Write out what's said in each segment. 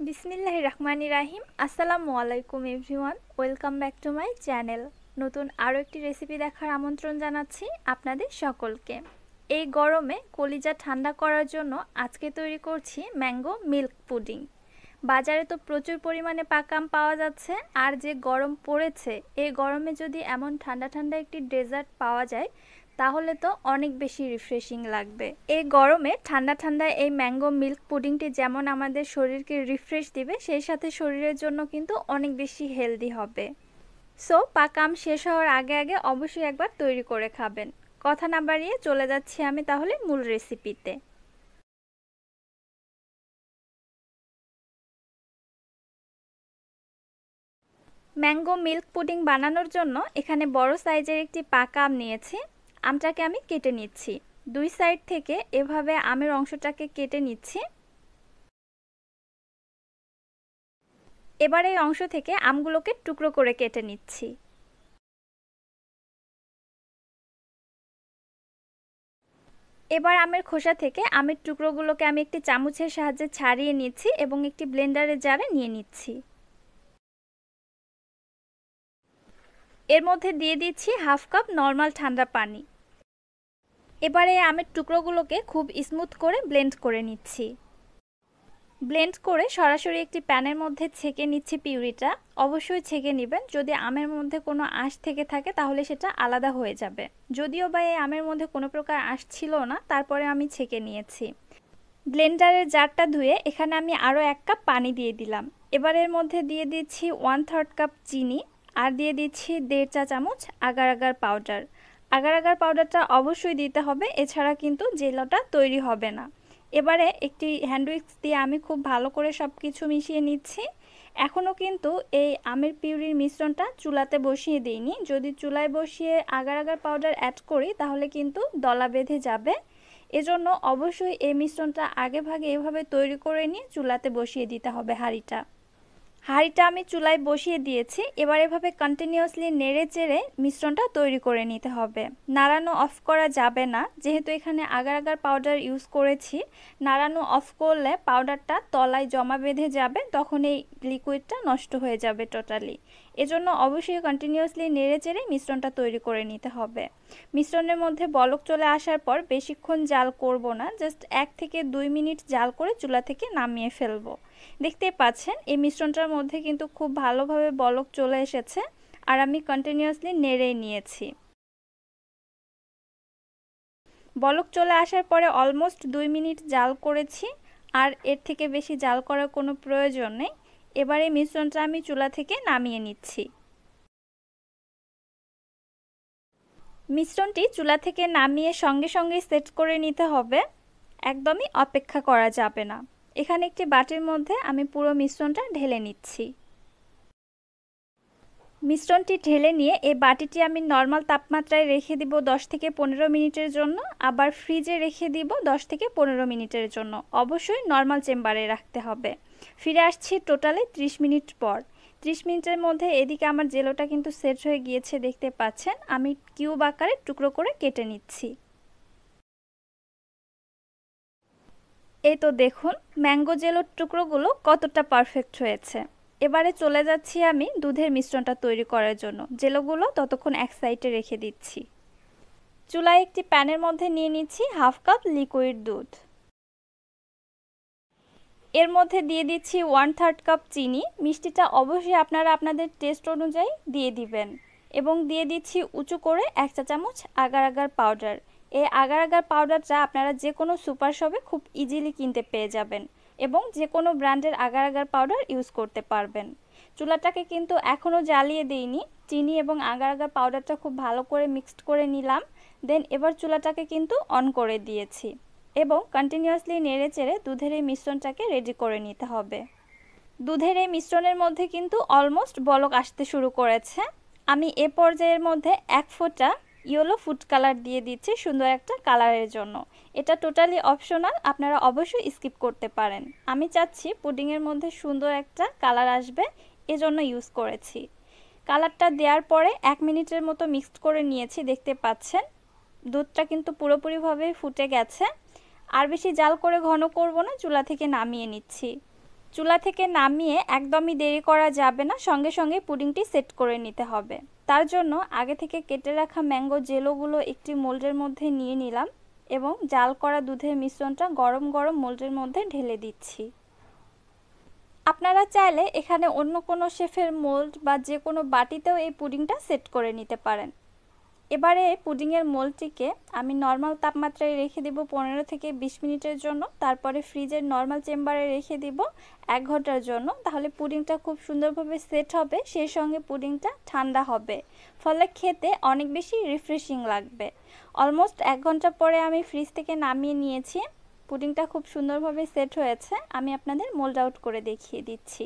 বিসমিল্লাহির রহমানির রাহিম। আসসালামু আলাইকুম everyone, welcome back to my channel. নতুন আরও একটি রেসিপি দেখার আমন্ত্রণ জানাচ্ছি আপনাদের সকলকে। এই গরমে কলিজা ঠান্ডা করার জন্য আজকে তৈরি করছি ম্যাঙ্গো মিল্ক পুডিং। বাজারে তো প্রচুর পরিমাণে পাকা আম পাওয়া যাচ্ছে, আর যে গরম পড়েছে এই গরমে যদি এমন ঠান্ডা ঠান্ডা একটি ডেজার্ট পাওয়া যায় তাহলে তো অনেক বেশি রিফ্রেশিং লাগবে। এই গরমে ঠান্ডা ঠান্ডা এই ম্যাঙ্গো মিল্ক পুডিংটি যেমন আমাদের শরীরকে রিফ্রেশ দিবে, সেই সাথে শরীরের জন্য কিন্তু অনেক বেশি হেলদি হবে। সো পাকা আম শেষ হওয়ার আগে আগে অবশ্যই একবার তৈরি করে খাবেন। কথা না বাড়িয়ে চলে যাচ্ছি আমি তাহলে মূল রেসিপিতে। ম্যাঙ্গো মিল্ক পুডিং বানানোর জন্য এখানে বড় সাইজের একটি পাকা আম নিয়েছি। আমটাকে আমি কেটে নিচ্ছি। দুই সাইড থেকে এভাবে আমের অংশটাকে কেটে নিচ্ছি। এবার এই অংশ থেকে আমগুলোকে টুকরো করে কেটে নিচ্ছি। এবার আমের খোসা থেকে আমের টুকরোগুলোকে আমি একটি চামচের সাহায্যে ছাড়িয়ে নিচ্ছি এবং একটি ব্লেন্ডারের জারে নিয়ে নিচ্ছি। এর মধ্যে দিয়ে দিচ্ছি হাফ কাপ নর্মাল ঠান্ডা পানি। এবারে আমের টুকরোগুলোকে খুব স্মুথ করে ব্লেন্ড করে নিচ্ছি। ব্লেন্ড করে সরাসরি একটি প্যানের মধ্যে ছেঁকে নিচ্ছি পিউরিটা। অবশ্যই ছেঁকে নেবেন, যদি আমের মধ্যে কোনো আঁশ থেকে থাকে তাহলে সেটা আলাদা হয়ে যাবে। যদিও বা এই আমের মধ্যে কোনো প্রকার আঁশ ছিল না, তারপরে আমি ছেঁকে নিয়েছি। ব্লেন্ডারের জারটা ধুয়ে এখানে আমি আরও 1 কাপ পানি দিয়ে দিলাম। এবার এর মধ্যে দিয়ে দিচ্ছি 1/3 কাপ চিনি, আর দিয়ে দিচ্ছি 1.5 চা চামচ agar agar powder. Agar agar পাউডারটা অবশ্যই দিতে হবে, এছাড়া কিন্তু জেলোটা তৈরি হবে না। এবারে একটি হ্যান্ড উইক্স দিয়ে আমি খুব ভালো করে সব কিছু মিশিয়ে নিচ্ছি। এখনও কিন্তু এই আমের পিউরির মিশ্রণটা চুলাতে বসিয়ে দিইনি। যদি চুলায় বসিয়ে আগার আগার পাউডার অ্যাড করি তাহলে কিন্তু দলা বেঁধে যাবে। এজন্য অবশ্যই এই মিশ্রণটা আগে ভাগে এভাবে তৈরি করে নিয়ে চুলাতে বসিয়ে দিতে হবে হাঁড়িটা আমি চুলায় বসিয়ে দিয়েছি। এবার এভাবে কন্টিনিউয়াসলি নেড়ে চেড়ে মিশ্রণটা তৈরি করে নিতে হবে। নাড়ানো অফ করা যাবে না, যেহেতু এখানে আগার আগার পাউডার ইউজ করেছি। নাড়ানো অফ করলে পাউডারটা তলায় জমা বেঁধে যাবে, তখন এই লিকুইডটা নষ্ট হয়ে যাবে টোটালি। এজন্য অবশ্যই কন্টিনিউয়াসলি নেড়ে চেড়ে মিশ্রণটা তৈরি করে নিতে হবে। মিশ্রণের মধ্যে বলক চলে আসার পর বেশিক্ষণ জাল করব না, জাস্ট 1 থেকে 2 মিনিট জাল করে চুলা থেকে নামিয়ে ফেলবো। দেখতেই পাচ্ছেন এই মিশ্রণটার মধ্যে কিন্তু খুব ভালোভাবে বলক চলে এসেছে, আর আমি কন্টিনিউয়াসলি নেড়েই নিয়েছি। বলক চলে আসার পরে অলমোস্ট 2 মিনিট জাল করেছি, আর এর থেকে বেশি জাল করার কোনো প্রয়োজন নেই। এবার এই মিশ্রণটা আমি চুলা থেকে নামিয়ে নিচ্ছি। মিশ্রণটি চুলা থেকে নামিয়ে সঙ্গে সঙ্গে সেট করে নিতে হবে, একদমই অপেক্ষা করা যাবে না। এখানে একটি বাটির মধ্যে আমি পুরো মিশ্রণটা ঢেলে নিচ্ছি। মিশ্রণটি ঢেলে নিয়ে এই বাটিটি আমি নর্মাল তাপমাত্রায় রেখে দিব 10 থেকে 15 মিনিটের জন্য, আবার ফ্রিজে রেখে দিব 10 থেকে 15 মিনিটের জন্য। অবশ্যই নর্মাল চেম্বারে রাখতে হবে। ফিরে আসছি টোটালি 30 মিনিট পর। 30 মিনিটের মধ্যে এদিকে আমার জেলোটা কিন্তু সেট হয়ে গিয়েছে, দেখতে পাচ্ছেন। আমি কিউব আকারে টুকরো করে কেটে নিচ্ছি। এই তো দেখুন ম্যাঙ্গো জেলোর টুকরোগুলো কতটা পারফেক্ট হয়েছে। এবারে চলে যাচ্ছি আমি দুধের মিশ্রণটা তৈরি করার জন্য। জেলোগুলো ততক্ষণ এক সাইডে রেখে দিচ্ছি। চুলায় একটি প্যানের মধ্যে নিয়ে নিচ্ছি হাফ কাপ লিকুইড দুধ। এর মধ্যে দিয়ে দিচ্ছি 1/3 কাপ চিনি। মিষ্টিটা অবশ্যই আপনারা আপনাদের টেস্ট অনুযায়ী দিয়ে দিবেন। এবং দিয়ে দিচ্ছি উঁচু করে 1 চা চামচ আগার আগার পাউডার। এই আগার আগার পাউডারটা আপনারা যে কোনো সুপার শপে খুব ইজিলি কিনতে পেয়ে যাবেন, এবং যে কোনো ব্র্যান্ডের আগার আগার পাউডার ইউজ করতে পারবেন। চুলাটাকে কিন্তু এখনও জ্বালিয়ে দিইনি। চিনি এবং আগার আগার পাউডারটা খুব ভালো করে মিক্সড করে নিলাম। দেন এবার চুলাটাকে কিন্তু অন করে দিয়েছি, এবং কন্টিনিউয়াসলি নেড়ে চেড়ে দুধের এই মিশ্রণটাকে রেডি করে নিতে হবে। দুধের এই মিশ্রণের মধ্যে কিন্তু অলমোস্ট বলক আসতে শুরু করেছে। আমি এ পর্যায়ের মধ্যে 1 ফোঁটা ইয়েলো ফুড কালার দিয়ে দিচ্ছি সুন্দর একটা কালারের জন্য। এটা টোটালি অপশনাল, আপনারা অবশ্যই স্কিপ করতে পারেন। আমি চাচ্ছি পুডিংয়ের মধ্যে সুন্দর একটা কালার আসবে, এজন্য ইউজ করেছি। কালারটা দেওয়ার পরে 1 মিনিটের মতো মিক্সড করে নিয়েছি, দেখতে পাচ্ছেন। দুধটা কিন্তু পুরোপুরিভাবে ফুটে গেছে। আর বেশি জাল করে ঘন করব না, চুলা থেকে নামিয়ে নিচ্ছি। চুলা থেকে নামিয়ে একদমই দেরি করা যাবে না, সঙ্গে সঙ্গে পুডিংটি সেট করে নিতে হবে। তার জন্য আগে থেকে কেটে রাখা ম্যাঙ্গো জেলোগুলো একটি মোল্ডের মধ্যে নিয়ে নিলাম এবং জাল করা দুধের মিশ্রণটা গরম গরম মোল্ডের মধ্যে ঢেলে দিচ্ছি। আপনারা চাইলে এখানে অন্য কোনো শেফের মোল্ড বা যে কোনো বাটিতেও এই পুডিংটা সেট করে নিতে পারেন। এবারে পুডিংয়ের মোল্ডটিকে আমি নর্মাল তাপমাত্রায় রেখে দেব 15 থেকে 20 মিনিটের জন্য, তারপরে ফ্রিজের নর্মাল চেম্বারে রেখে দিব 1 ঘন্টার জন্য। তাহলে পুডিংটা খুব সুন্দরভাবে সেট হবে, সেই সঙ্গে পুডিংটা ঠান্ডা হবে, ফলে খেতে অনেক বেশি রিফ্রেশিং লাগবে। অলমোস্ট 1 ঘন্টা পরে আমি ফ্রিজ থেকে নামিয়ে নিয়েছি। পুডিংটা খুব সুন্দরভাবে সেট হয়েছে, আমি আপনাদের মোল্ড আউট করে দেখিয়ে দিচ্ছি।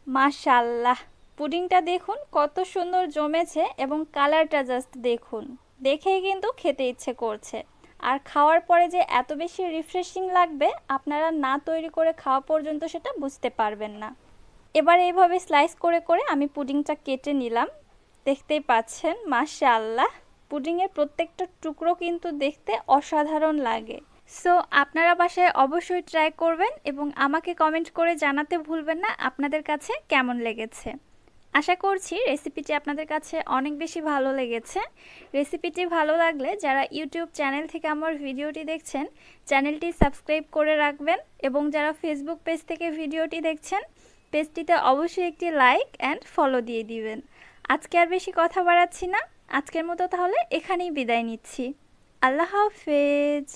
মাশাআল্লাহ, পুডিংটা দেখুন কত সুন্দর জমেছে এবং কালারটা জাস্ট দেখুন, দেখেই কিন্তু খেতে ইচ্ছে করছে। আর খাওয়ার পরে যে এত বেশি রিফ্রেশিং লাগবে আপনারা না তৈরি করে খাওয়া পর্যন্ত সেটা বুঝতে পারবেন না। এবার এইভাবে স্লাইস করে করে আমি পুডিংটা কেটে নিলাম, দেখতেই পাচ্ছেন মাশাআল্লাহ পুডিংয়ের প্রত্যেকটা টুকরো কিন্তু দেখতে অসাধারণ লাগে। সো আপনারা বাসায় অবশ্যই ট্রাই করবেন এবং আমাকে কমেন্ট করে জানাতে ভুলবেন না আপনাদের কাছে কেমন লেগেছে। আশা করছি রেসিপিটি আপনাদের কাছে অনেক বেশি ভালো লেগেছে। রেসিপিটি ভালো লাগলে যারা ইউটিউব চ্যানেল থেকে আমার ভিডিওটি দেখছেন চ্যানেলটি সাবস্ক্রাইব করে রাখবেন এবং যারা ফেসবুক পেজ থেকে ভিডিওটি দেখছেন পেজটিতে অবশ্যই একটি লাইক অ্যান্ড ফলো দিয়ে দিবেন। আজকে আর বেশি কথা বাড়াচ্ছি না, আজকের মতো তাহলে এখানেই বিদায় নিচ্ছি। আল্লাহ হাফেজ।